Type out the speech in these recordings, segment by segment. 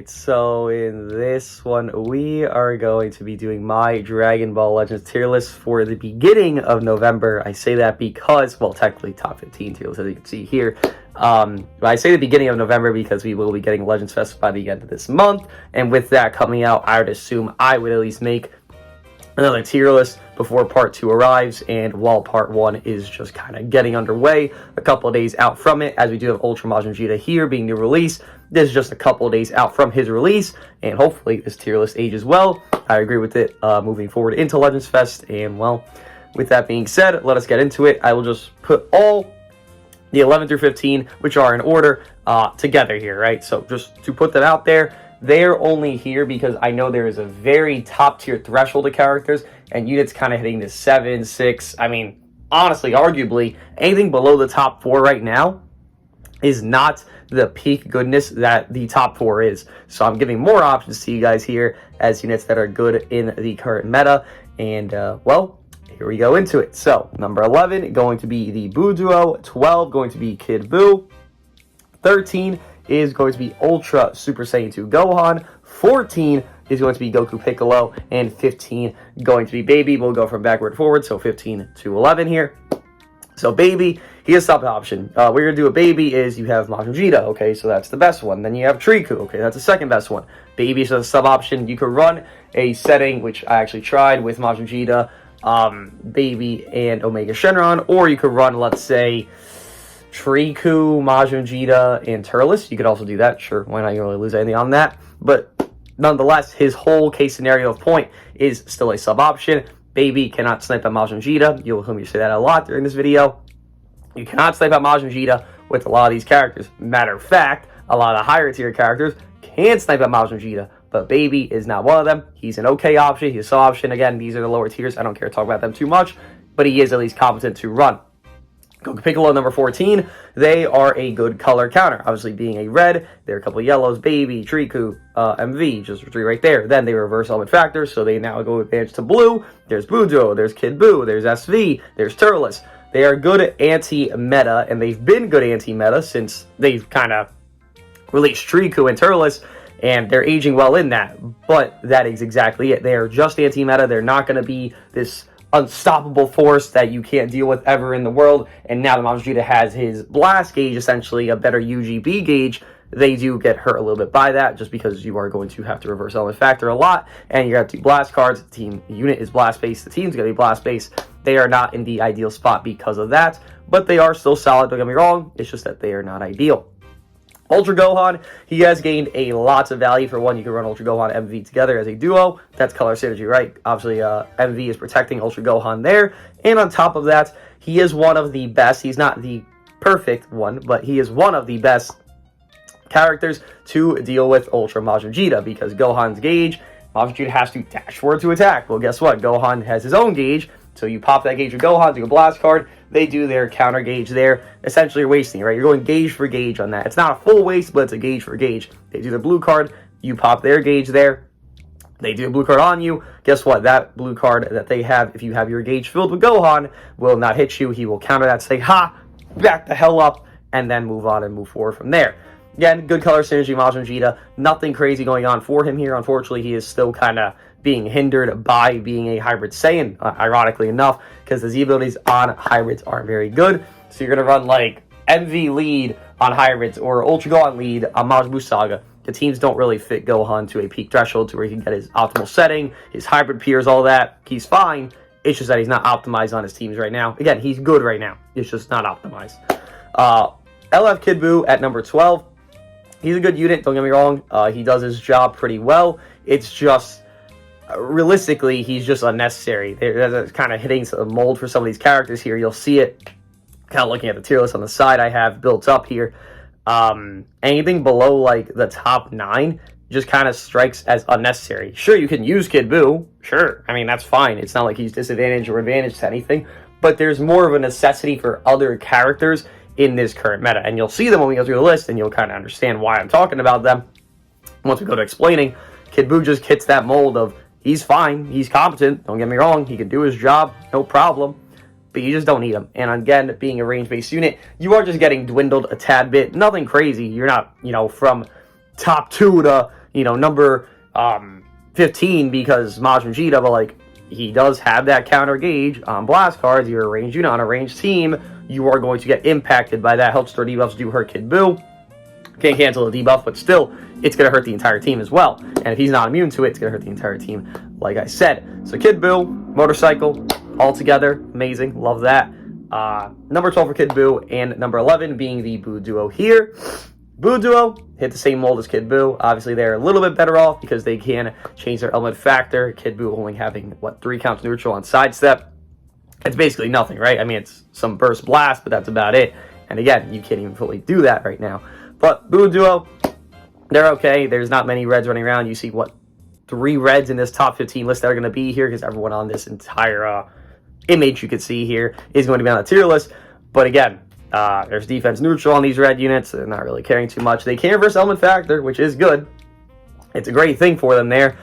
Alright, so in this one, we are going to be doing my Dragon Ball Legends tier list for the beginning of November. I say that because, well, technically top 15 tier list, as you can see here. But I say the beginning of November because we will be getting Legends Fest by the end of this month. And with that coming out, I would assume I would at least make another tier list before part 2 arrives, and while part 1 is just kind of getting underway, a couple of days out from it, as we do have Ultra Majin Vegeta here being new release. This is just a couple of days out from his release, and hopefully this tier list ages well. I agree with it moving forward into Legends Fest, and well, with that being said, let us get into it. I will just put all the 11 through 15, which are in order, together here, right? So just to put them out there, they're only here because I know there is a very top tier threshold of characters and units kind of hitting the 7, 6. I mean, honestly, arguably, anything below the top 4 right now is not the peak goodness that the top 4 is. So I'm giving more options to you guys here as units that are good in the current meta. And, well, here we go into it. So, number 11 going to be the Buu Duo, 12 going to be Kid Buu, 13 is going to be Ultra Super Saiyan 2 Gohan, 14 is going to be Goku Piccolo, and 15 going to be Baby. We'll go from backward forward, so 15 to 11 here. So Baby, he has sub option. What you're going to do with Baby is you have Majin Vegeta, okay, so that's the best one. Then you have Triku, okay, that's the second best one. Baby is a sub option. You could run a setting, which I actually tried with Majin Vegeta, Baby, and Omega Shenron, or you could run, let's say, Triku, Majin Vegeta, and Turles. You could also do that, sure, why not? You don't really lose anything on that. But nonetheless, his whole case scenario of point is still a sub option. Baby cannot snipe at Majin Vegeta. You'll hear me say that a lot during this video. You cannot snipe at Majin Vegeta with a lot of these characters. Matter of fact, a lot of the higher tier characters can snipe at Majin Vegeta, but Baby is not one of them. He's an okay option. He's a sub option. Again, these are the lower tiers. I don't care to talk about them too much, but he is at least competent to run. Goku Piccolo, number 14, they are a good color counter. Obviously, being a red, there are a couple of yellows, Baby, Triku, MV, just 3 right there. Then they reverse element factors, so they now go advantage to blue. There's Buu Duo, there's Kid Buu, there's SV, there's Turles. They are good anti-meta, and they've been good anti-meta since they've kind of released Triku and Turles, and they're aging well in that. But that is exactly it. They are just anti-meta. They're not going to be this unstoppable force that you can't deal with ever in the world. And now that Majin Vegeta has his blast gauge, essentially a better UGB gauge, they do get hurt a little bit by that, just because you are going to have to reverse element factor a lot, and you have 2 blast cards. The team unit is blast based, the team's going to be blast based. They are not in the ideal spot because of that, but they are still solid, don't get me wrong, it's just that they are not ideal. Ultra Gohan, he has gained a lot of value. For one, you can run Ultra Gohan and MV together as a duo. That's color synergy, right? Obviously, MV is protecting Ultra Gohan there. And on top of that, he is one of the best. He's not the perfect one, but he is one of the best characters to deal with Ultra Majin Vegeta, because Gohan's gauge, Majin Vegeta has to dash forward to attack. Well, guess what? Gohan has his own gauge. So you pop that gauge with Gohan, do a blast card, they do their counter gauge there. Essentially, you're wasting, right? You're going gauge for gauge on that. It's not a full waste, but it's a gauge for gauge. They do their blue card, you pop their gauge there, they do a blue card on you. Guess what? That blue card that they have, if you have your gauge filled with Gohan, will not hit you. He will counter that, say, ha, back the hell up, and then move on and move forward from there. Again, good color synergy, Majin Vegeta. Nothing crazy going on for him here. Unfortunately, he is still kind of being hindered by being a hybrid Saiyan, ironically enough, because the Z abilities on hybrids aren't very good. So you're going to run like MV lead on hybrids or Ultra Gohan lead on Majin Buu Saga. The teams don't really fit Gohan to a peak threshold to where he can get his optimal setting, his hybrid peers, all that. He's fine. It's just that he's not optimized on his teams right now. Again, he's good right now. It's just not optimized. LF Kid Buu at number 12. He's a good unit, don't get me wrong. He does his job pretty well. It's just, realistically, he's just unnecessary. They're kind of hitting the mold for some of these characters here. You'll see it kind of looking at the tier list on the side I have built up here. Anything below, like, the top 9 just kind of strikes as unnecessary. Sure, you can use Kid Buu. Sure, I mean, that's fine. It's not like he's disadvantaged or advantaged to anything. But there's more of a necessity for other characters in this current meta, and you'll see them when we go through the list, and you'll kind of understand why I'm talking about them once we go to explaining. Kid Buu just hits that mold of, he's fine, he's competent, don't get me wrong, he can do his job, no problem, but you just don't need him. And again, being a range-based unit, you are just getting dwindled a tad bit. Nothing crazy. You're not, from top 2 to, number 15 because Majin Vegeta, but like, he does have that counter gauge on blast cards. You're a ranged unit on a ranged team, you are going to get impacted by that. Help store debuffs do hurt Kid Buu. Can't cancel the debuff, but still, it's going to hurt the entire team as well. And if he's not immune to it, it's going to hurt the entire team, like I said. So Kid Buu, Motorcycle, all together, amazing, love that. Number 12 for Kid Buu, and number 11 being the Buu Duo here. Buu Duo hit the same mold as Kid Buu. Obviously, they're a little bit better off because they can change their element factor. Kid Buu only having, 3 counts neutral on sidestep. It's basically nothing, right? I mean, it's some burst blast, but that's about it. And again, you can't even fully do that right now. But Buu Duo, they're okay. There's not many reds running around. You see, 3 reds in this top 15 list that are going to be here because everyone on this entire image you could see here is going to be on the tier list. But again, there's defense neutral on these red units. They're not really caring too much. They can reverse element factor, which is good. It's a great thing for them there.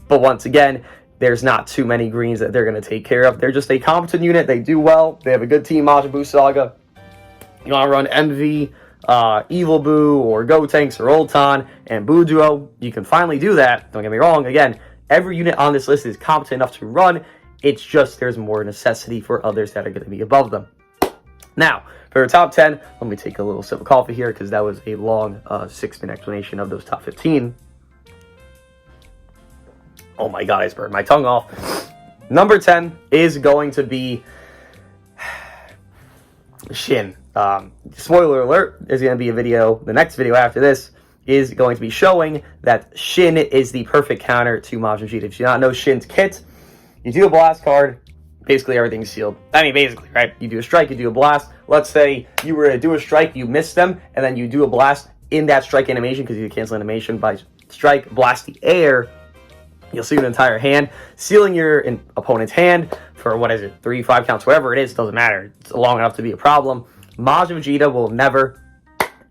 But once again, there's not too many greens that they're going to take care of. They're just a competent unit. They do well. They have a good team, Majin Buu Saga. You want to run MV, Evil Buu, or Gotenks, or Ultan, and Buu Duo, you can finally do that. Don't get me wrong. Again, every unit on this list is competent enough to run. It's just there's more necessity for others that are going to be above them. Now, for the top 10, let me take a little sip of coffee here because that was a long 6-minute explanation of those top 15. Oh my god, I just burned my tongue off. Number 10 is going to be Shin. Spoiler alert, there's going to be a video, the next video after this is going to be showing that Shin is the perfect counter to Majin Vegeta. If you do not know Shin's kit, you do a blast card, basically everything's sealed. I mean, basically, right? You do a strike, you do a blast. Let's say you were to do a strike, you miss them, and then you do a blast in that strike animation because you cancel animation by strike, blast the air. You'll seal an entire hand, sealing your opponent's hand for, 3, 5 counts, whatever it is, doesn't matter. It's long enough to be a problem. Majin Vegeta will never,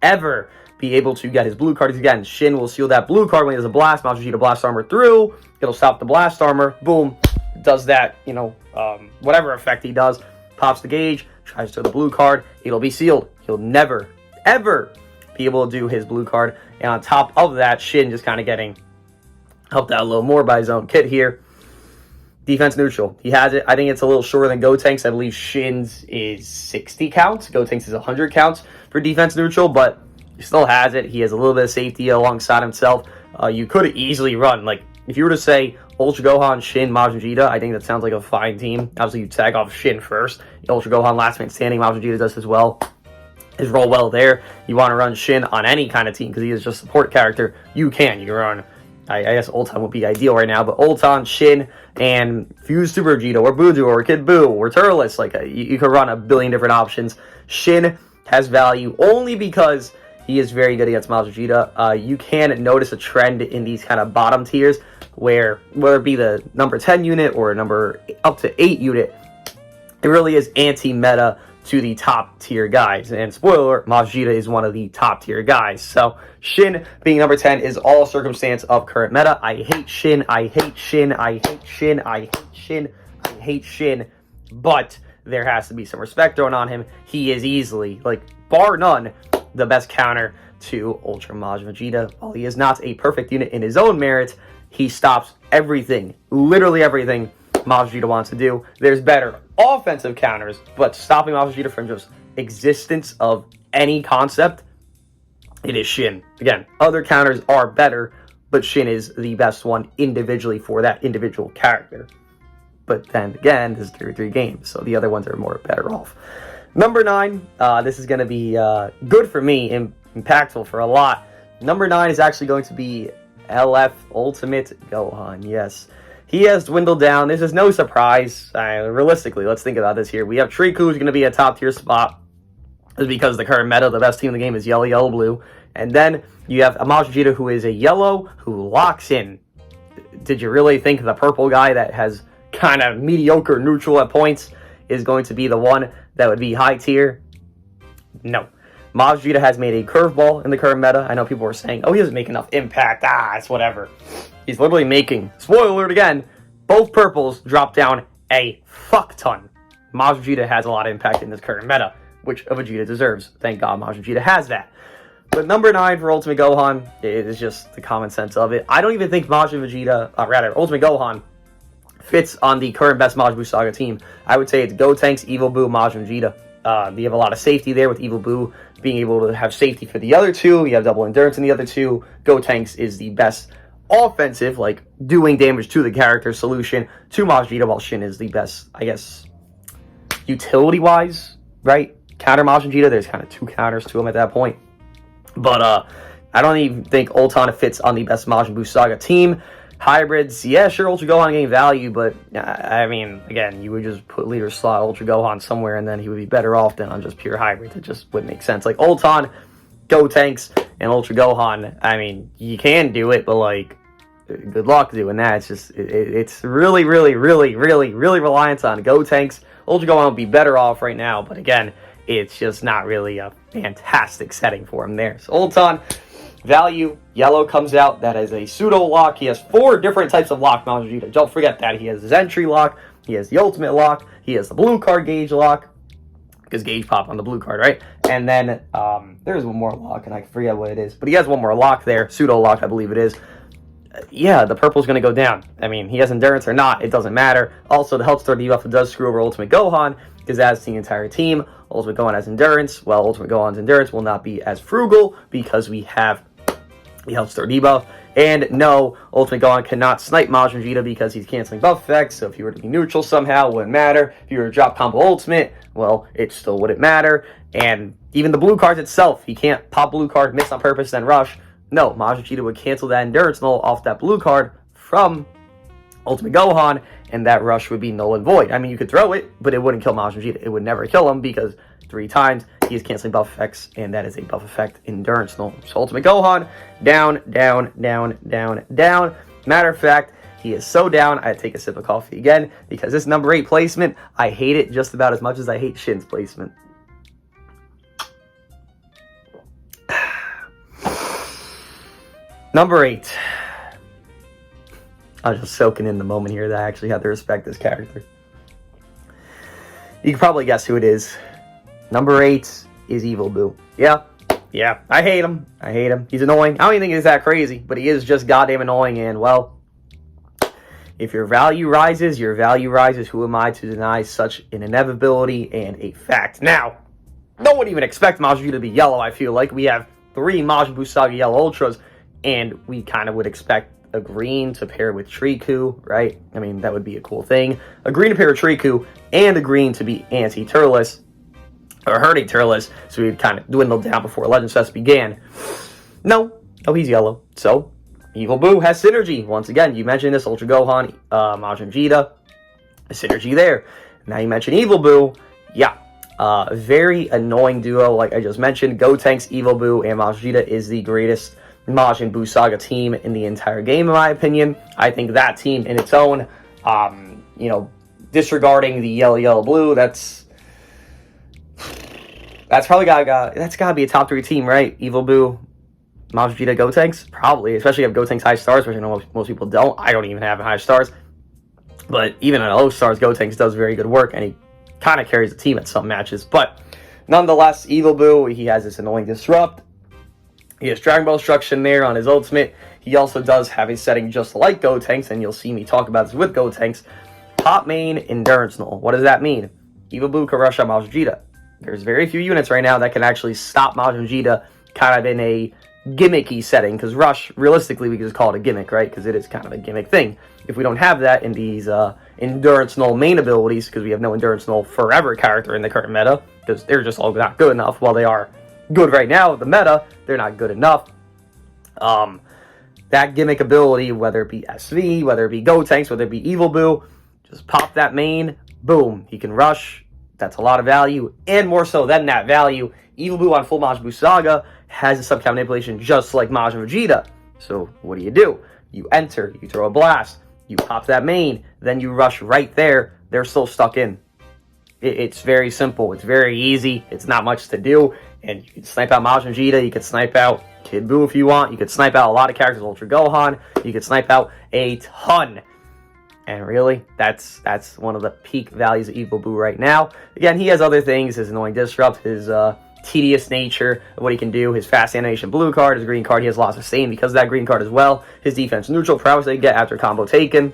ever be able to get his blue cards again. Shin will seal that blue card when he does a blast. Majin Vegeta blast armor through. It'll stop the blast armor. Boom. Does that, whatever effect he does. Pops the gauge. Tries to the blue card. It'll be sealed. He'll never, ever be able to do his blue card. And on top of that, Shin just kind of getting helped out a little more by his own kit here. Defense neutral. He has it. I think it's a little shorter than Gotenks. I believe Shin's is 60 counts. Gotenks is 100 counts for defense neutral, but he still has it. He has a little bit of safety alongside himself. You could easily run, if you were to say Ultra Gohan, Shin, Majin Vegeta, I think that sounds like a fine team. Obviously, you tag off Shin first. Ultra Gohan, last man standing. Majin Vegeta does as well. His role well there. You want to run Shin on any kind of team because he is just a support character. You can run. I guess Ultan would be ideal right now, but Ultan, Shin, and Fuse Super Vegeta, or Buu Duo, or Kid Buu, or Turles, you could run a billion different options. Shin has value only because he is very good against Majin Vegeta. You can notice a trend in these kind of bottom tiers where, whether it be the number 10 unit or number up to 8 unit, it really is anti-meta to the top tier guys. And spoiler, Majin Vegeta is one of the top tier guys. So Shin being number 10 is all circumstance of current meta. I hate Shin, I hate Shin, I hate Shin, I hate Shin, I hate Shin. But there has to be some respect thrown on him. He is easily, bar none, the best counter to Ultra Majin Vegeta. While he is not a perfect unit in his own merit, he stops everything, literally everything Majin Vegeta wants to do. There's better offensive counters, but stopping Majin Vegeta from just existence of any concept, it is Shin. Again, other counters are better, but Shin is the best one individually for that individual character. But then again, this is tier 3 games, so the other ones are more better off. Number 9, this is going to be good for me, impactful for a lot. Number 9 is actually going to be LF Ultimate Gohan, yes. He has dwindled down. This is no surprise. Realistically, let's think about this here. We have Triku, who's going to be a top tier spot. This is because the current meta, the best team in the game is yellow, yellow, blue. And then you have Majin Vegeta, who is a yellow, who locks in. Did you really think the purple guy that has kind of mediocre neutral at points is going to be the one that would be high tier? No. Majin Vegeta has made a curveball in the current meta. I know people were saying, oh, he doesn't make enough impact. It's whatever. He's literally making, spoiler alert again, both purples drop down a fuck ton. Majin Vegeta has a lot of impact in this current meta, which a Vegeta deserves. Thank God Majin Vegeta has that. But number 9 for Ultimate Gohan, it is just the common sense of it. I don't even think Majin Vegeta, Ultimate Gohan, fits on the current best Majin Buu Saga team. I would say it's Gotenks, Evil Buu, Majin Vegeta. You have a lot of safety there with Evil Buu being able to have safety for the other two. You have double endurance in the other two. Gotenks is the best offensive, like doing damage to the character solution to Majin Vegeta, while Shin is the best, I guess, utility-wise, right? Counter Majin Vegeta, there's kind of 2 counters to him at that point. But I don't even think Ultron fits on the best Majin Buu Saga team. Hybrids, yeah, sure, Ultra Gohan gain value, but I mean, again, you would just put leader slot Ultra Gohan somewhere, and then he would be better off than on just pure hybrids. It just wouldn't make sense. Like Ultron, Gotenks, and Ultra Gohan, I mean, you can do it, but like, good luck doing that. It's just, it's really, really, really, really, really reliant on Gotenks. Ultra Gohan would be better off right now, but again, it's just not really a fantastic setting for him there. So Ultron, value, yellow comes out. That is a pseudo lock. He has 4 different types of lock, Majin Vegeta. Don't forget that. He has his entry lock. He has the ultimate lock. He has the blue card gauge lock. Because gauge pop on the blue card, right? And then there's one more lock, and I forget what it is. But he has one more lock there. Pseudo lock, I believe it is. Yeah, the purple's going to go down. I mean, he has endurance or not, it doesn't matter. Also, the health star debuff does screw over Ultimate Gohan, because as the entire team, Ultimate Gohan has endurance, while Ultimate Gohan's endurance will not be as frugal, because we have the health star debuff. And no, Ultimate Gohan cannot snipe Majin Vegeta because he's canceling buff effects, so if he were to be neutral somehow, it wouldn't matter. If you were to drop combo ultimate, well, it still wouldn't matter. And even the blue cards itself, he can't pop blue card, miss on purpose, then rush. No, Majin Vegeta would cancel that endurance null off that blue card from Ultimate Gohan, and that rush would be null and void. I mean, you could throw it, but it wouldn't kill Majin Vegeta. It would never kill him because 3 times he is canceling buff effects, and that is a buff effect endurance null. So Ultimate Gohan, down, down, down, down, down. Matter of fact, he is so down, I take a sip of coffee again, because this number 8 placement, I hate it just about as much as I hate Shin's placement. Number 8. I'm just soaking in the moment here that I actually have to respect this character. You can probably guess who it is. Number 8 is Evil Buu. Yeah, I hate him. He's annoying. I don't even think he's that crazy, but he is just goddamn annoying, and well, if your value rises, your value rises. Who am I to deny such an inevitability and a fact? Now, no one even expects Majin Vegeta to be yellow, I feel like. We have 3 Majin Buu Saga Yellow Ultras, and we kind of would expect a green to pair with Triku, right? I mean, that would be a cool thing. A green to pair with Triku, and a green to be anti-Turles, or hurting Turles, so we'd kind of dwindle down before Legends Fest began. No, he's yellow. So, Evil Buu has synergy. Once again, you mentioned this, Ultra Gohan, Majin Vegeta, a synergy there. Now you mentioned Evil Buu, yeah. Very annoying duo, like I just mentioned. Gotenks, Evil Buu, and Majin Vegeta is the greatest Majin Buu Saga team in the entire game, in my opinion. I think that team in its own, disregarding the yellow, blue, that's probably gotta be a top 3 team, right? Evil Buu, Majin Vegeta, Gotenks, probably, especially if Gotenks high stars, which I know most people don't. I don't even have high stars, but even at low stars, Gotenks does very good work, and he kind of carries the team at some matches. But nonetheless, Evil Buu, he has this annoying disrupt. He has Dragon Ball Destruction there on his ultimate. He also does have a setting just like Gotenks, and you'll see me talk about this with Gotenks. Top main, Endurance Null. What does that mean? Evil Buu can rush on Majin Vegeta. There's very few units right now that can actually stop Majin Vegeta kind of in a gimmicky setting, because Rush, realistically, we can just call it a gimmick, right? Because it is kind of a gimmick thing. If we don't have that in these Endurance Null main abilities, because we have no Endurance Null forever character in the current meta, because they're just all not good enough. While they are good right now, the meta, they're not good enough. That gimmick ability, whether it be SV, whether it be Gotenks, whether it be Evil Buu, just pop that main, boom, he can rush. That's a lot of value, and more so than that value, Evil Buu on full Majin Buu Saga has a sub-count manipulation just like Majin Vegeta. So what do? You enter, you throw a blast, you pop that main, then you rush right there. They're still stuck in. It's very simple. It's very easy. It's not much to do. And you can snipe out Majin Vegeta. You can snipe out Kid Buu if you want. You can snipe out a lot of characters, Ultra Gohan. You can snipe out a ton. And really, that's one of the peak values of Evil Buu right now. Again, he has other things. His annoying disrupt, his tedious nature of what he can do. His fast animation blue card, his green card, he has lots of sustain because of that green card as well. His defense neutral prowess they get after combo taken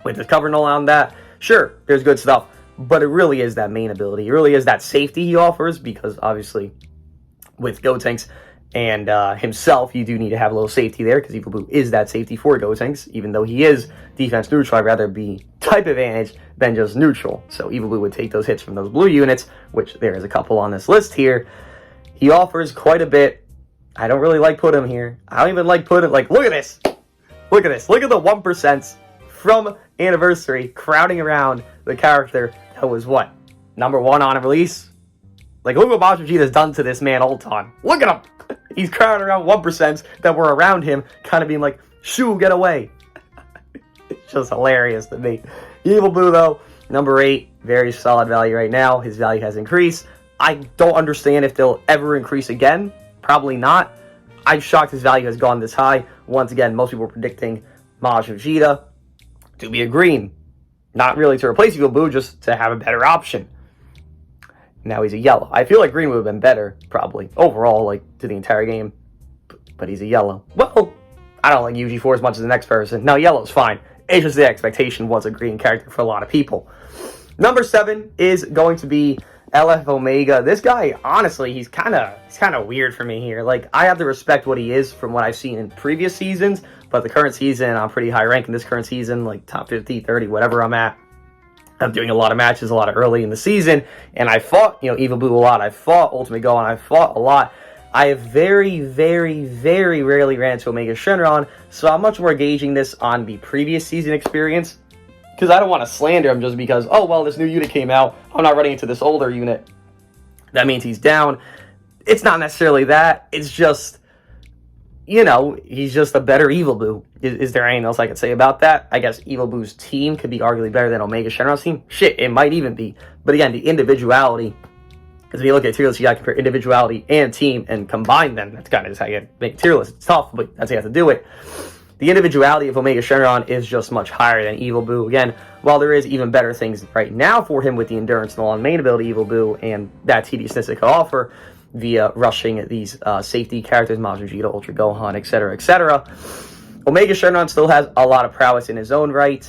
with his cover null on that. Sure, there's good stuff, but it really is that main ability. It really is that safety he offers, because obviously with Gotenks and himself, you do need to have a little safety there, because Evil Boo is that safety for Gotenks. Even though he is defense neutral, I'd rather be type advantage than just neutral. So Evil Boo would take those hits from those blue units, which there is a couple on this list here. He offers quite a bit. I don't really like putting him here. I don't even like putting, like, look at this. Look at this. Look at the 1% from Anniversary crowding around the character that was, what, #1 on a release? Like, look what Majin Vegeta has done to this man Ulton. Look at him! He's crowding around 1% that were around him, kind of being like, shoo, get away. It's just hilarious to me. Evil Boo, though, #8, very solid value right now. His value has increased. I don't understand if they'll ever increase again. Probably not. I'm shocked his value has gone this high. Once again, most people were predicting Majin Vegeta to be a green. Not really to replace Evil Boo, just to have a better option. Now he's a yellow. I feel like green would have been better, probably, overall, like, to the entire game. But he's a yellow. Well, I don't like UG4 as much as the next person. No, yellow's fine. It's just the expectation was a green character for a lot of people. #7 is going to be LF Omega. This guy, honestly, he's kind of weird for me here. Like, I have to respect what he is from what I've seen in previous seasons, but the current season, I'm pretty high rank in this current season, like top 50, 30, whatever I'm at. I'm doing a lot of matches a lot early in the season, and I fought, Evil Boo a lot. I fought Ultimate Gohan. I fought a lot. I have very, very, very rarely ran into Omega Shenron, so I'm much more gauging this on the previous season experience, because I don't want to slander him just because, oh, well, this new unit came out, I'm not running into this older unit. That means he's down. It's not necessarily that. It's just, he's just a better Evil Boo. Is there anything else I could say about that? I guess Evil Boo's team could be arguably better than Omega Shenron's team. Shit, it might even be. But again, the individuality, because if you look at tier lists, you gotta compare individuality and team and combine them. That's kind of just how you make tier lists. It's tough, but that's how you have to do it. The individuality of Omega Shenron is just much higher than Evil Boo. Again, while there is even better things right now for him with the endurance and the long main ability Evil Boo and that tediousness it could offer via rushing these safety characters, Majin Vegeta, Ultra Gohan, etc., etc., Omega Shenron still has a lot of prowess in his own right.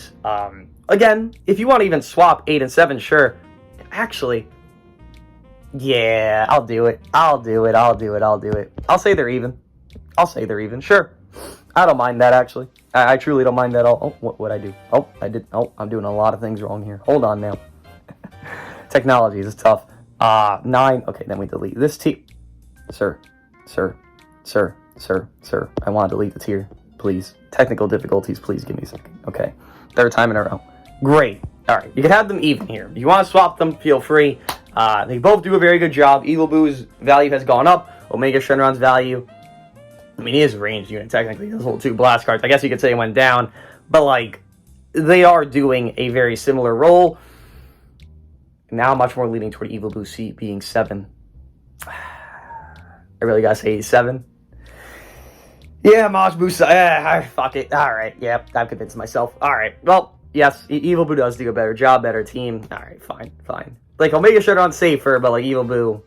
Again, if you want to even swap 8 and 7, sure. Actually, yeah, I'll do it. I'll say they're even. Sure. I don't mind that, actually. I truly don't mind that at all. Oh, what'd I do? Oh, I did. Oh, I'm doing a lot of things wrong here. Hold on now. Technology is tough. 9. Okay, then we delete this tier. Sir. I want to delete the tier. Please. Technical difficulties, please give me a second. Okay. 3rd time in a row. Great. Alright, you can have them even here. If you want to swap them, feel free. They both do a very good job. Evil Boo's value has gone up. Omega Shenron's value, I mean, he is a ranged unit, technically. Those little 2 blast cards, I guess you could say it went down. But, like, they are doing a very similar role. Now I'm much more leaning toward Evil Boo being 7. I really gotta say he's 7. Yeah, Majin Boo, fuck it. Alright, yeah, I've convinced myself. Alright, well, yes, Evil Boo does do a better job, better team. Alright, fine. Like, Omega Shenron's safer, but, like, Evil Boo,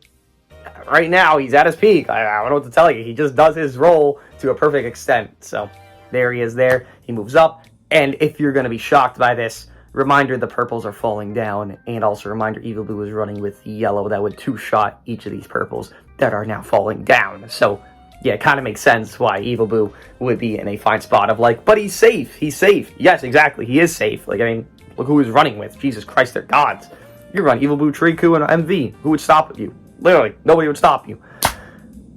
right now, he's at his peak. I don't know what to tell you. He just does his role to a perfect extent. So, there he is there. He moves up. And if you're going to be shocked by this, reminder the purples are falling down. And also reminder Evil Boo is running with yellow that would 2-shot each of these purples that are now falling down. So, yeah, it kind of makes sense why Evil Boo would be in a fine spot of like, but he's safe. He's safe. Yes, exactly. He is safe. Like, I mean, look who he's running with. Jesus Christ, they're gods. You run Evil Boo, Triku, and MV. Who would stop you? Literally, nobody would stop you.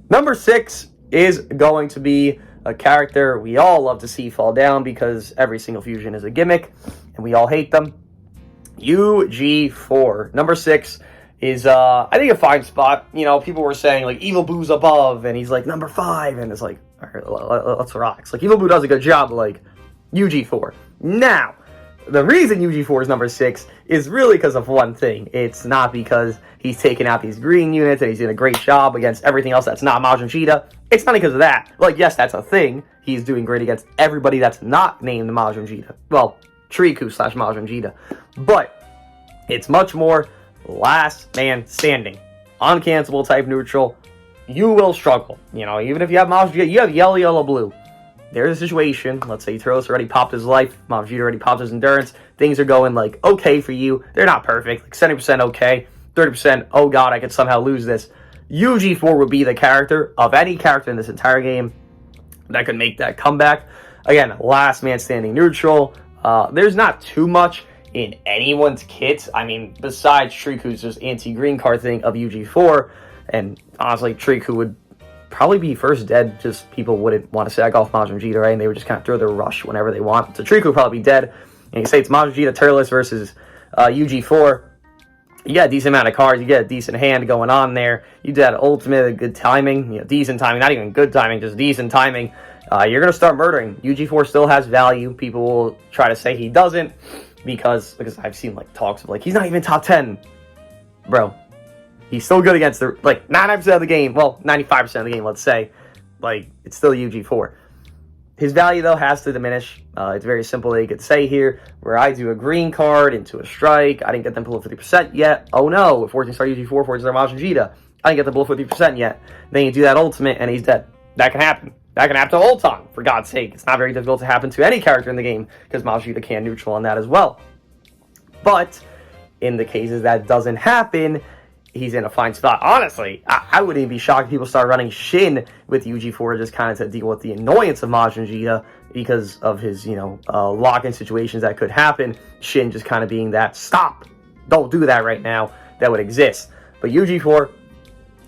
#6 is going to be a character we all love to see fall down because every single fusion is a gimmick, and we all hate them. UG4. #6 is, I think, a fine spot. People were saying, like, Evil Boo's above, and he's, like, #5, and it's like, all right, let's rock. It's like, Evil Boo does a good job, but, like, UG4. Now, the reason UG4 is #6 is really because of one thing. It's not because he's taking out these green units and he's doing a great job against everything else that's not Majin Vegeta. It's not because of that. Like, yes, that's a thing. He's doing great against everybody that's not named Majin Vegeta. Well, Triku / Majin Vegeta. But it's much more last man standing. uncancelable type neutral, you will struggle. You know, even if you have Majin Vegeta, you have yellow, yellow, blue. There's a situation, let's say Turles already popped his life, Majin Vegeta already popped his endurance, things are going, like, okay for you. They're not perfect, like 70% okay, 30%, oh god, I could somehow lose this. UG4 would be the character of any character in this entire game that could make that comeback. Again, last man standing neutral. There's not too much in anyone's kit. I mean, besides Triku's just anti-green card thing of UG4, and honestly, Triku would probably be first dead, just people wouldn't want to sack off Majin Vegeta, right? And they would just kind of throw their rush whenever they want. So Triku would probably be dead. And you say it's Majin Vegeta, Turles versus UG4. You get a decent amount of cards, you get a decent hand going on there. You did ultimate, good timing, you know, decent timing, not even good timing, just decent timing. You're going to start murdering. UG4 still has value. People will try to say he doesn't because I've seen like talks of like, he's not even top 10. Bro, he's still good against the, like, 99% of the game. Well, 95% of the game, let's say. Like, it's still UG4. His value, though, has to diminish. It's very simple. They could say here, where I do a green card into a strike. I didn't get them below 50% yet. Oh, no. 14-star UG4, 14-star Majin Vegeta. I didn't get them below 50% yet. Then you do that ultimate, and he's dead. That can happen. That can happen to Ulton, for God's sake. It's not very difficult to happen to any character in the game, because Majin Vegeta can neutral on that as well. But in the cases that doesn't happen, he's in a fine spot. Honestly, I wouldn't even be shocked if people start running Shin with UG4 just kind of to deal with the annoyance of Majin Vegeta because of his, you know, lock-in situations that could happen. Shin just kind of being that, stop, don't do that right now, that would exist. But UG4,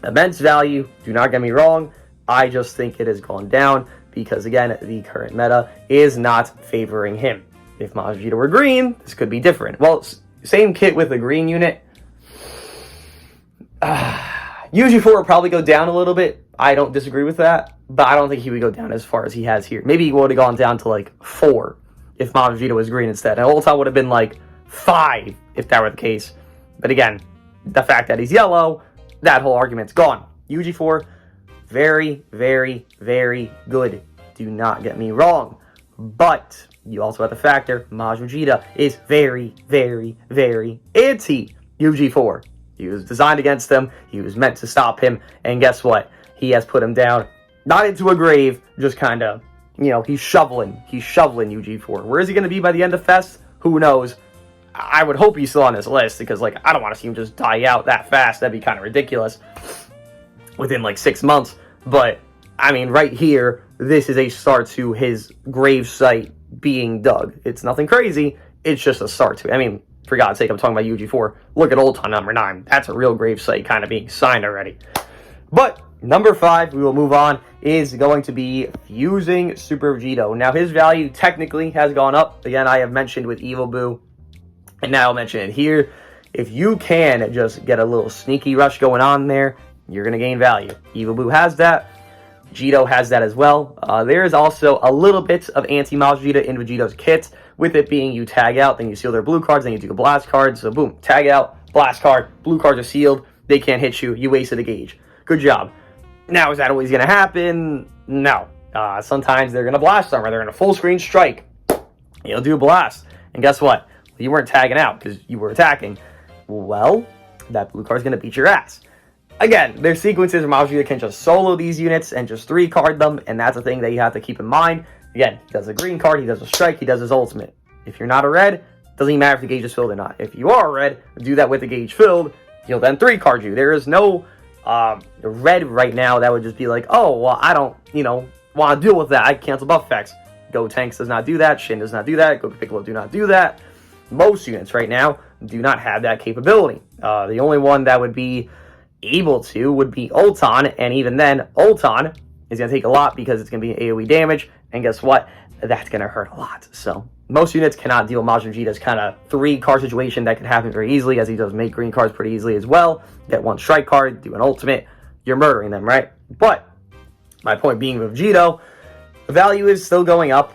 immense value, do not get me wrong. I just think it has gone down because, again, the current meta is not favoring him. If Majin Vegeta were green, this could be different. Well, same kit with the green unit. UG4 would probably go down a little bit. I don't disagree with that, but I don't think he would go down as far as he has here. Maybe he would have gone down to like 4 if Majin Vegeta was green instead. And Ulton would have been like 5 if that were the case. But again, the fact that he's yellow, that whole argument's gone. UG4, very, very, very good. Do not get me wrong. But you also have to factor Majin Vegeta is very, very, very anti-UG4. He was designed against him. He was meant to stop him. And guess what? He has put him down. Not into a grave. Just kind of, you know, he's shoveling. He's shoveling UG4. Where is he going to be by the end of Fest? Who knows? I would hope he's still on this list. Because, like, I don't want to see him just die out that fast. That'd be kind of ridiculous. Within, like, 6 months. But, I mean, right here, this is a start to his grave site being dug. It's nothing crazy. It's just a start to it. I mean, for God's sake, I'm talking about UG4. Look at Ulton number 9. That's a real gravesite kind of being signed already. But number 5, we will move on, is going to be Fusing Super Vegito. Now, his value technically has gone up. Again, I have mentioned with Evil Boo, and now I'll mention it here. If you can just get a little sneaky rush going on there, you're going to gain value. Evil Boo has that. Vegito has that as well. There is also a little bit of anti-Majin Vegeta in Vegito's kit, with it being you tag out, then you seal their blue cards, then you do a blast card. So boom, tag out, blast card, blue cards are sealed, they can't hit you, you wasted a gauge. Good job. Now, is that always going to happen? No. Sometimes they're going to blast armor, they're going to full screen strike. You'll do a blast. And guess what? You weren't tagging out because you were attacking. Well, that blue card's going to beat your ass. Again, there's sequences where Majin Vegeta can just solo these units and just 3-card them, and that's a thing that you have to keep in mind. Again, he does a green card, he does a strike, he does his ultimate. If you're not a red, doesn't even matter if the gauge is filled or not. If you are a red, do that with the gauge filled, he'll then 3-card you. There is no red right now that would just be like, oh, well, I don't, you know, want to deal with that. I cancel buff effects. Go Tanks does not do that. Shin does not do that. Go Piccolo do not do that. Most units right now do not have that capability. The only one that would be able to would be Ulton, and even then, Ulton is going to take a lot because it's going to be AoE damage, and guess what? That's going to hurt a lot. So most units cannot deal Majin Vegeta's kind of 3-card situation that can happen very easily, as he does make green cards pretty easily as well. Get 1 strike card, do an ultimate, you're murdering them, right? But my point being with Vegito, the value is still going up.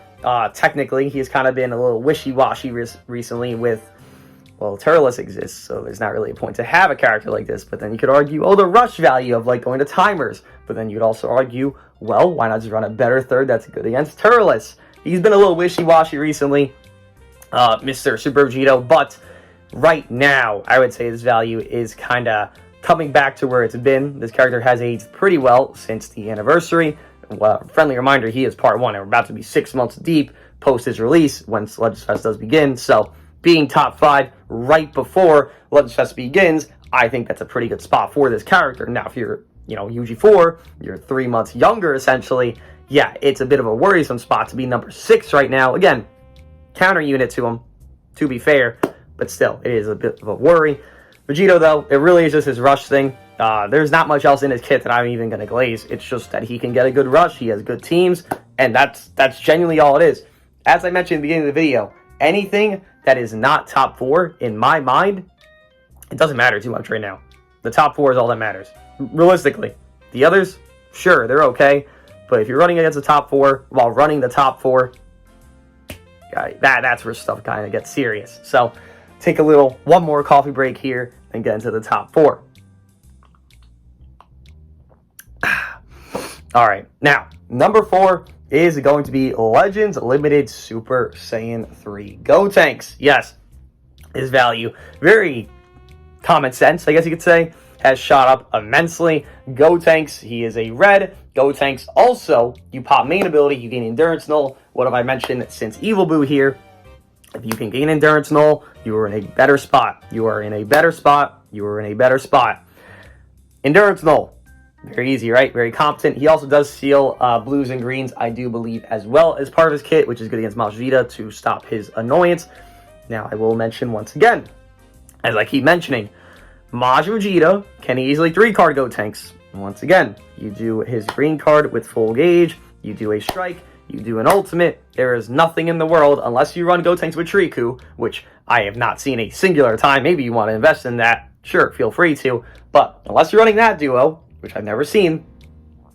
Technically, he's kind of been a little wishy-washy recently with, well, Turles exists, so there's not really a point to have a character like this. But then you could argue, oh, the rush value of, like, going to timers. But then you'd also argue, well, why not just run a better third that's good against Turles? He's been a little wishy-washy recently, Mr. Super Vegito, but right now, I would say his value is kind of coming back to where it's been. This character has aged pretty well since the anniversary. Well, friendly reminder, he is part 1, and we're about to be 6 months deep post his release when Legends Fest does begin. So being top 5 right before Legends Fest begins, I think that's a pretty good spot for this character. Now, if you're, UG4, you're 3 months younger, essentially, yeah, it's a bit of a worrisome spot to be number 6 right now. Again, counter unit to him, to be fair, but still, it is a bit of a worry. Vegito, though, it really is just his rush thing. There's not much else in his kit that I'm even going to glaze. It's just that he can get a good rush, he has good teams, and that's genuinely all it is. As I mentioned at the beginning of the video, anything that is not top 4, in my mind, it doesn't matter too much right now. The top 4 is all that matters. Realistically. The others, sure, they're okay, but if you're running against the top 4 while running the top 4, that's where stuff kind of gets serious. So, take one more coffee break here and get into the top 4. All right, now, number 4 is going to be Legends Limited Super Saiyan 3 Gotenks. Yes, his value, very common sense, I guess you could say, has shot up immensely. Gotenks, he is a red. Gotenks also, you pop main ability, you gain endurance null. What have I mentioned since Evil Boo here? If you can gain endurance null, you are in a better spot. You are in a better spot. You are in a better spot. Endurance null. Very easy, right? Very competent. He also does seal blues and greens, I do believe, as well as part of his kit, which is good against Majin Vegeta to stop his annoyance. Now, I will mention once again, as I keep mentioning, Majin Vegeta can easily 3-card Gotenks. Once again, you do his green card with full gauge, you do a strike, you do an ultimate. There is nothing in the world, unless you run Gotenks with Triku, which I have not seen a singular time. Maybe you want to invest in that. Sure, feel free to. But unless you're running that duo, which I've never seen,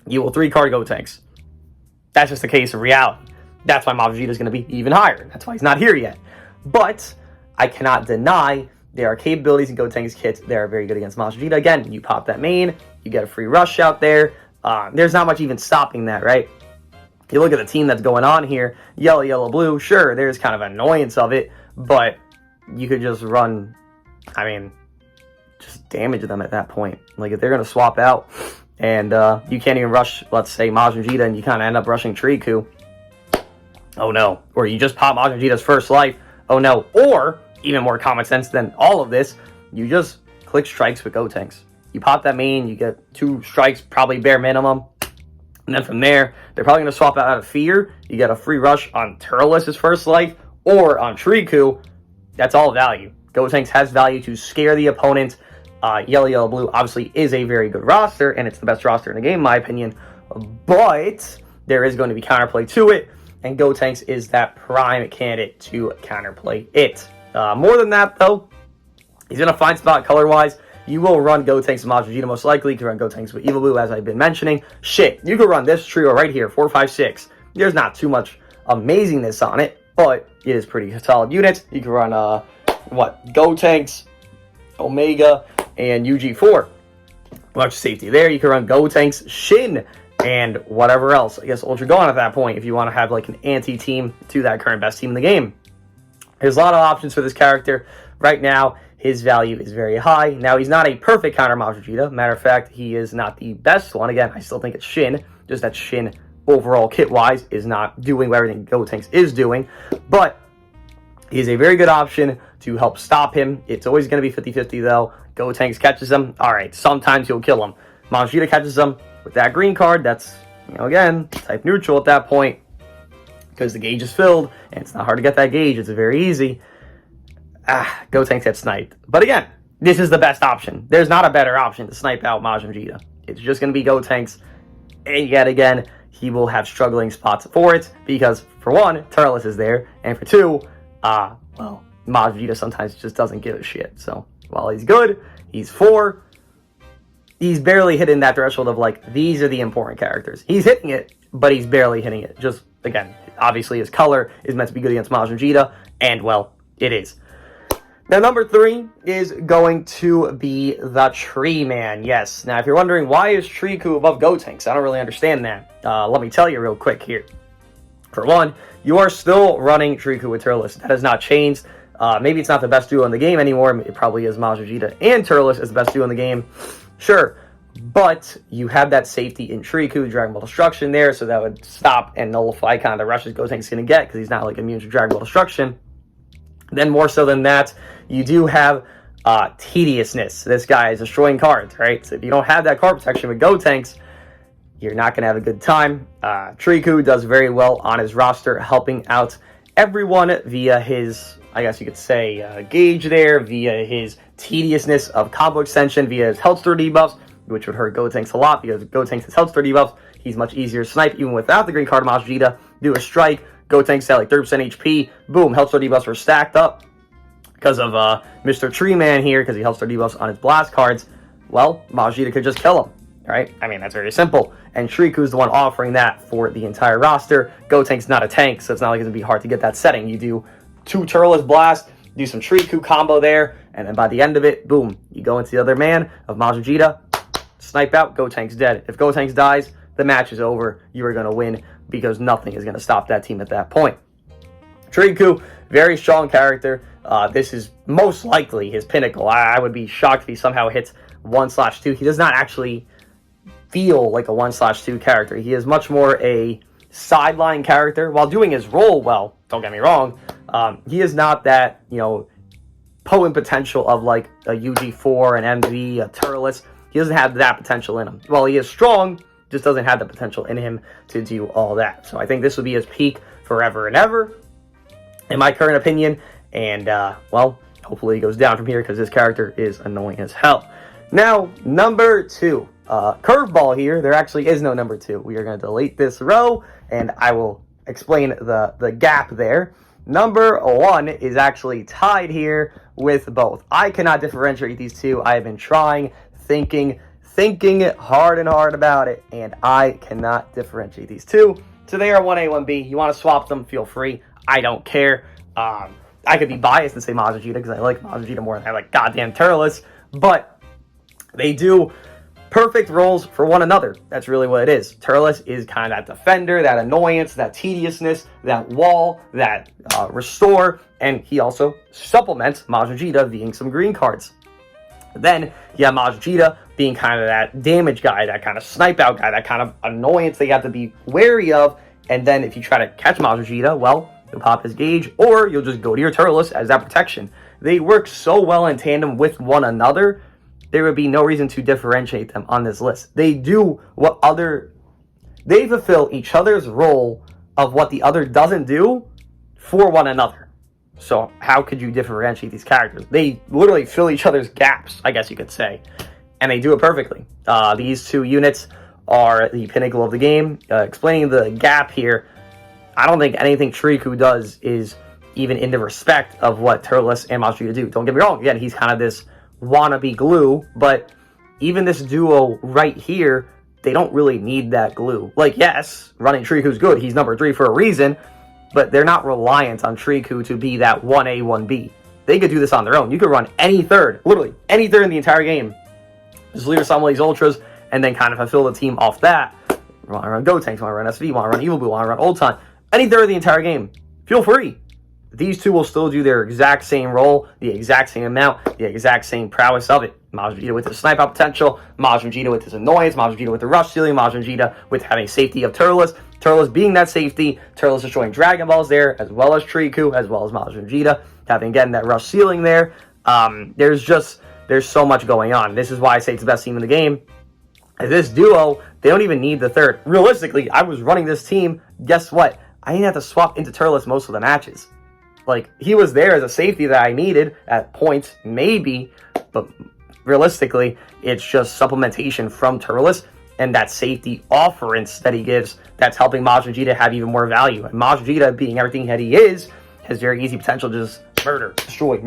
you will 3-card Gotenks. That's just the case of reality. That's why Majin Vegeta is going to be even higher. That's why he's not here yet. But I cannot deny there are capabilities in Gotenks kits that are very good against Majin Vegeta. Again, you pop that main, you get a free rush out there. There's not much even stopping that, right? You look at the team that's going on here, yellow, yellow, blue, sure, there's kind of annoyance of it, but you could just run, just damage them at that point. Like, if they're going to swap out, and you can't even rush, let's say, Majin Vegeta, and you kind of end up rushing Triku, oh no. Or you just pop Majin Vegeta's first life, oh no. Or, even more common sense than all of this, you just click strikes with Gotenks. You pop that main, you get 2 strikes, probably bare minimum. And then from there, they're probably going to swap out of fear. You get a free rush on Turles' first life, or on Triku. That's all value. Gotenks has value to scare the opponent. Yellow, yellow, blue obviously is a very good roster, and it's the best roster in the game, in my opinion. But there is going to be counterplay to it, and Gotenks is that prime candidate to counterplay it. More than that, though, he's in a fine spot color-wise. You will run Gotenks with Majin Vegeta most likely. You can run Gotenks with Evil Boo, as I've been mentioning. Shit, you could run this trio right here, 4, 5, 6. There's not too much amazingness on it, but it is pretty solid units. You can run, Gotenks, Omega, and UG4. Much safety there. You can run Gotenks, Shin, and whatever else. I guess Ultra Gohan at that point, if you want to have like an anti-team to that current best team in the game. There's a lot of options for this character. Right now, his value is very high. Now, he's not a perfect counter Majin Vegeta. Matter of fact, he is not the best one. Again, I still think it's Shin. Just that Shin, overall kit-wise, is not doing what everything Gotenks is doing. But he's a very good option to help stop him. It's always going to be 50-50, though. Gotenks catches him. All right, sometimes he'll kill him. Majin Vegeta catches him with that green card. That's, again, type neutral at that point, because the gauge is filled, and it's not hard to get that gauge. It's very easy. Gotenks get sniped. But again, this is the best option. There's not a better option to snipe out Majin Vegeta. It's just going to be Gotenks, and yet again, he will have struggling spots for it, because for one, Turles is there, and for two, Majin Vegeta sometimes just doesn't give a shit. So, while he's good, he's 4, he's barely hitting that threshold of, like, these are the important characters. He's hitting it, but he's barely hitting it. Just, again, obviously his color is meant to be good against Majin Vegeta, and, well, it is. Now, number 3 is going to be the Tree Man. Yes. Now, if you're wondering, why is Triku above Gotenks? I don't really understand that. Let me tell you real quick here. For one, you are still running Triku with Turles. That has not changed. Maybe it's not the best duo in the game anymore. It probably is Maz Vegeta and Turles as the best duo in the game. Sure. But you have that safety in Triku, Dragon Ball Destruction there, so that would stop and nullify kind of the rushes Gotenks going to get, because he's not like immune to Dragon Ball Destruction. Then more so than that, you do have tediousness. This guy is destroying cards, right? So if you don't have that card protection with Gotenks, you're not going to have a good time. Triku does very well on his roster, helping out everyone via his, I guess you could say, gauge there, via his tediousness of combo extension, via his health store debuffs, which would hurt Gotenks a lot, because Gotenks has health store debuffs. He's much easier to snipe, even without the green card of Maz Vegeta. Do a strike, Gotenks at like 30% HP, boom, health store debuffs are stacked up because of Mr. Tree Man here, because he health store debuffs on his blast cards. Well, Maz Vegeta could just kill him, right? I mean, that's very simple. And Riku's the one offering that for the entire roster. Gotenks not a tank, so it's not like it's going to be hard to get that setting. You do 2 Turles Blast, do some Riku combo there, and then by the end of it, boom, you go into the other man of Maz Vegeta, snipe out, Gotenks dead. If Gotenks dies, the match is over. You are going to win, because nothing is going to stop that team at that point. Riku, very strong character. This is most likely his pinnacle. I would be shocked if he somehow hits 1/2. He does not actually feel like a 1/2 character. He is much more a sideline character while doing his role well. Don't get me wrong. He is not that, potent potential of like a UG4, an MV, a Turles. He doesn't have that potential in him. While he is strong, just doesn't have the potential in him to do all that. So I think this would be his peak forever and ever, in my current opinion. And, well, hopefully he goes down from here, because this character is annoying as hell. Now, number 2. Curveball here. There actually is no number 2. We are going to delete this row, and I will explain the gap there. Number 1 is actually tied here with both. I cannot differentiate these two. I have been trying, thinking hard and hard about it, and I cannot differentiate these two. So they are 1A, 1B. You want to swap them, feel free. I don't care. I could be biased and say Maz Vegeta, because I like Maz Vegeta more than I like goddamn Turles, but they do perfect roles for one another. That's really what it is. Turles is kind of that defender, that annoyance, that tediousness, that wall, that restore, and he also supplements Maz Vegeta being some green cards. Then you have Maz Vegeta being kind of that damage guy, that kind of snipe out guy, that kind of annoyance that you have to be wary of. And then if you try to catch Maz Vegeta, well, you'll pop his gauge, or you'll just go to your Turles as that protection. They work so well in tandem with one another, there would be no reason to differentiate them on this list. They do they fulfill each other's role of what the other doesn't do for one another. So how could you differentiate these characters? They literally fill each other's gaps, I guess you could say. And they do it perfectly. These two units are the pinnacle of the game. Explaining the gap here, I don't think anything Riku does is even in the respect of what Turles and Maz Vegeta do. Don't get me wrong. Again, he's kind of this wannabe glue, but even this duo right here, they don't really need that glue. Like, yes, running Riku's good. He's number 3 for a reason, but they're not reliant on Riku to be that 1A, 1B. They could do this on their own. You could run any third, literally any third in the entire game. Just leave some of these ultras and then kind of fulfill the team off that. You want to run Gotenks, want to run SV, want to run Evil Boo, want to run Old Time. Any third of the entire game. Feel free. These two will still do their exact same role, the exact same amount, the exact same prowess of it. Maz Vegeta with his snipe out potential, Maz Vegeta with his annoyance, Maz Vegeta with the rush stealing, Maz Vegeta with having safety of Turles, Turles being that safety, Turles destroying Dragon Balls there, as well as Riku, as well as Maz Vegeta, having again that rush ceiling there. There's so much going on. This is why I say it's the best team in the game. As this duo, they don't even need the third. Realistically, I was running this team, guess what? I didn't have to swap into Turles most of the matches. Like, he was there as a safety that I needed at points, maybe, but realistically, it's just supplementation from Turles and that safety offerance that he gives that's helping Maz Vegeta have even more value. And Maz Vegeta, being everything that he is, has very easy potential to just murder, destroy.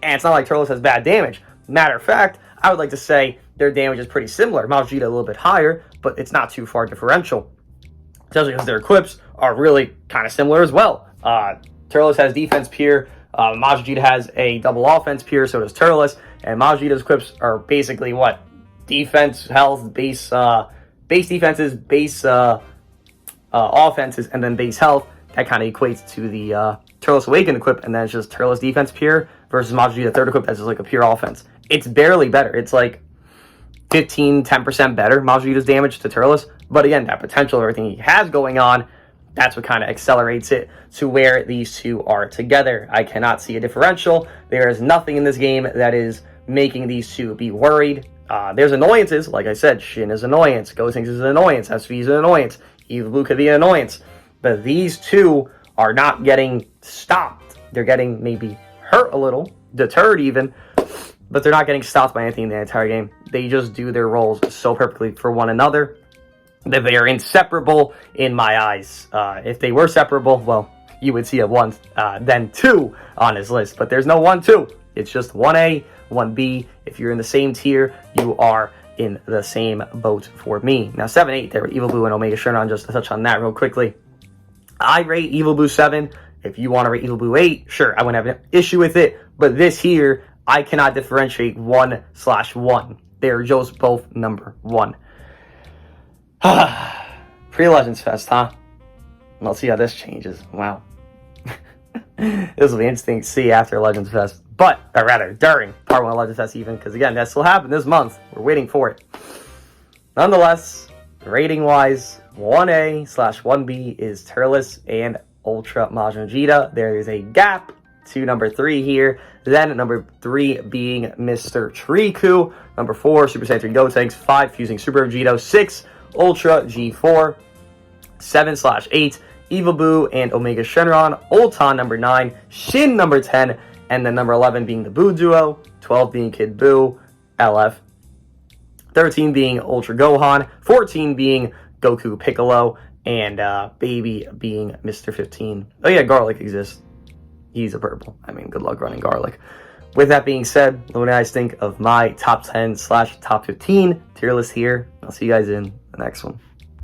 And it's not like Turles has bad damage. Matter of fact, I would like to say their damage is pretty similar. Maz Vegeta a little bit higher, but it's not too far differential. Especially because their equips are really kind of similar as well. Turles has defense peer, Maz Vegeta has a double offense peer, so does Turles, and Maz Vegeta's equips are basically what? Defense, health, base defenses, base offenses, and then base health. that kind of equates to the Turles Awakened equip, and then it's just Turles Defense pure versus Majin Vegeta third equip that's just like a pure offense. It's barely better. It's like 10% better, Majin Vegeta's damage to Turles. But again, that potential, everything he has going on, that's what kind of accelerates it to where these two are together. I cannot see a differential. There is nothing in this game that is making these two be worried. There's annoyances. Like I said, Shin is an annoyance. Gotenks is an annoyance. SV is an annoyance. Evilblue could be an annoyance. But these two are not getting stopped. They're getting maybe hurt a little, deterred even, but they're not getting stopped by anything in the entire game. They just do their roles so perfectly for one another that they are inseparable in my eyes. If they were separable, well, you would see a 1, then 2 on his list. But there's no 1, 2. It's just 1A, 1B. If you're in the same tier, you are in the same boat for me. Now, 7, 8 there with Evilblue and Omega Shenron, just to touch on that real quickly. I rate Evilblue 7. If you want to rate Evilblue 8, sure, I wouldn't have an issue with it. But this here, I cannot differentiate 1/1. They're just both number 1. Pre-Legends Fest, huh? Let's see how this changes. Wow. This will be interesting to see after Legends Fest. But, or rather, during Part 1 of Legends Fest even, because again, that still happened this month. We're waiting for it. Nonetheless, rating-wise, 1A/1B is Turles and Ultra Majin Vegeta. There is a gap to number 3 here. Then number 3 being Mr. Triku. Number 4, Super Saiyan 3 Gotenks. 5, Fusing Super Vegito. 6, Ultra G4. 7/8, Evilblue and Omega Shenron. Ulton number 9. Shin number 10. And then number 11 being the Buu duo. 12 being Kid Buu. LF. 13 being Ultra Gohan. 14 being Goku Piccolo. And Baby being Mr. 15. Oh yeah, Garlic exists. He's a purple. I mean, good luck running Garlic. With that being said, what do you guys think of my top 10/top 15 tier list here? I'll see you guys in the next one.